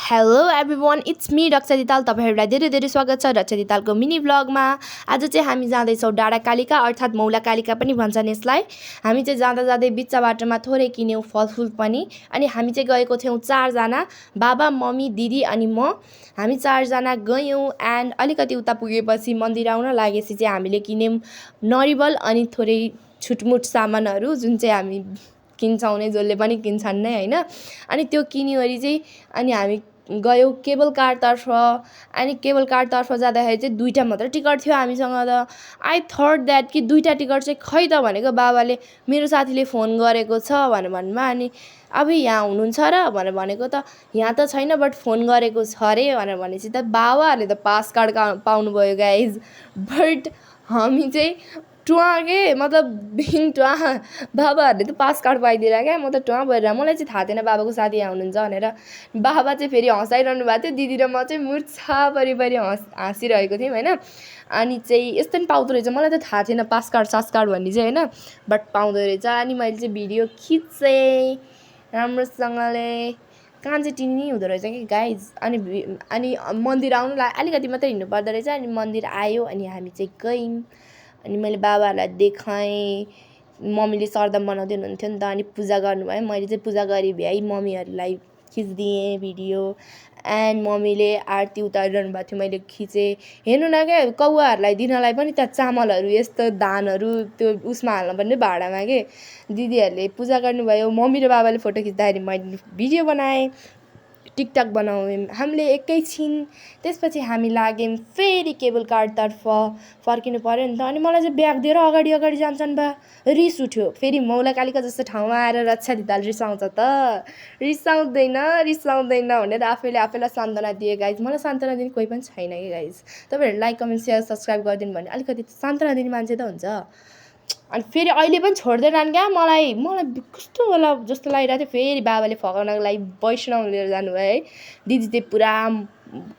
Hello everyone, it's me रक्षा दिताल। तपाईहरुलाई धेरै धेरै स्वागत छ रक्षा दितालको मिनी भ्लगमा। आज चाहिँ हामी जाँदैछौँ डाँडा कालिका अर्थात् मौला कालिका पनि भन्छन् यसलाई। हामी चाहिँ जाँदा जाँदै बिच्चा बाटोमा थोरै किन्यौँ फलफुल पनि। अनि हामी चाहिँ गएको थियौँ 4 जना, बाबा मम्मी दिदी अनि म। हामी 4 जना गयौँ एन्ड अलिकति उता पुगेपछि मन्दिर आउन लागेपछि चाहिँ हामीले किन्यौँ नरिवल अनि थोरै छुटमुट सामानहरू जुन चाहिँ हामी किन्छौँ नै, जसले पनि किन्छन् नै हैन। अनि त्यो किन्योरी चाहिँ अनि हामी गयौँ केबल कारतर्फ। अनि केबल कारतर्फ जाँदाखेरि चाहिँ 2टा मात्र टिकट थियो हामीसँग। त आई थट द्याट कि 2टा टिकट चाहिँ खै त भनेको बाबाले मेरो साथीले फोन गरेको छ भनेर भन्नुभयो। अनि अब यहाँ हुनुहुन्छ र भनेर भनेको त यहाँ त छैन बट फोन गरेको छ अरे भनेर भनेपछि त बाबाहरूले त पास कार्ड पाउनुभयो गाइज। बट हामी चाहिँ टुवा के मतलब बिङ टुवा, बाबाहरूले त पास कार्ड पाइदिएर क्या, म त टुवा भएर मलाई चाहिँ थाहा थिएन बाबाको साथी यहाँ हुनुहुन्छ भनेर। बाबा चाहिँ फेरि हँसाइरहनु भएको थियो, दिदी र म चाहिँ मुर्छा परि हाँसिरहेको थियौँ होइन। अनि चाहिँ यस्तो पनि पाउँदो रहेछ, मलाई त थाहा थिएन पास कार्ड सास कार्ड भन्ने चाहिँ होइन, बट पाउँदो रहेछ। अनि मैले चाहिँ भिडियो खिचेँ राम्रोसँगले, कान चाहिँ टिनी हुँदो रहेछ कि गाइज। अनि मन्दिर आउनुलाई अलिकति मात्रै हिँड्नु पर्दो रहेछ। अनि मन्दिर आयो अनि हामी चाहिँ गयौँ। अनि मैले बाबाहरूलाई देखाएँ, मम्मीले सरदम बनाउँदै हुनुहुन्थ्यो नि त। अनि पूजा गर्नुभयो, मैले चाहिँ पूजा गरी भ्याइ मम्मीहरूलाई खिचिदिएँ भिडियो। एन्ड मम्मीले आरती उतारिरहनु भएको थियो, मैले खिचेँ। हेर्नु न क्या, कौवाहरूलाई दिनलाई पनि त्यहाँ चामलहरू यस्तो धानहरू त्यो उसमा हाल्नुपर्ने भाँडामा के। दिदीहरूले पूजा गर्नुभयो, मम्मी र बाबाले फोटो खिच्दाखेरि मैले भिडियो बनाएँ, टिकटक बनायौँ हामीले एकैछिन। त्यसपछि हामी लाग्यौँ फेरि केबल कारतर्फ, फर्किनु पर्यो नि त। अनि मलाई चाहिँ ब्याग दिएर अगाडि अगाडि जान्छन् बा, रिस उठ्यो। फेरि मौला कालिका जस्तो ठाउँमा आएर रक्षा दिताल रिसाउँछ त, रिसाउँदैन भनेर आफैलाई सान्त्वना दिए गाइज। मलाई सान्त्वना दिने कोही पनि छैन कि गाइज। तपाईँहरू लाइक कमेन्ट सेयर सब्सक्राइब गरिदिनु भने अलिकति सान्त्वना दिने मान्छे त हुन्छ। अनि फेरि अहिले पनि छोड्दैन क्या, मलाई कस्तो होला जस्तो लागिरहेको थियो। फेरि बाबाले फकाउनको लागि वैष्णव लिएर जानुभयो है। दिदी चाहिँ पुरा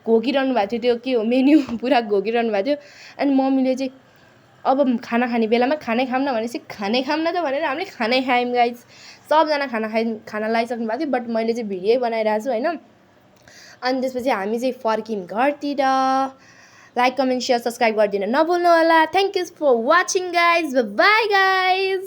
घोकिरहनु भएको थियो, त्यो के हो मेन्यु पुरा घोकिरहनु भएको थियो। अनि मम्मीले चाहिँ अब खाना खाने बेलामा खानै खाऊँ न भनेपछि खानै खाऊँ न त भनेर हामीले खानै खायौँ गाइज। सबजना खाना लाइसक्नु भएको थियो, बट मैले चाहिँ भिडियो बनाइरहेको छु होइन। अनि त्यसपछि हामी चाहिँ फर्क्यौँ घरतिर। लाइक कमेन्ट सेयर सब्सक्राइब गरिदिन नभुल्नु होला। Thank you for watching guys, bye guys.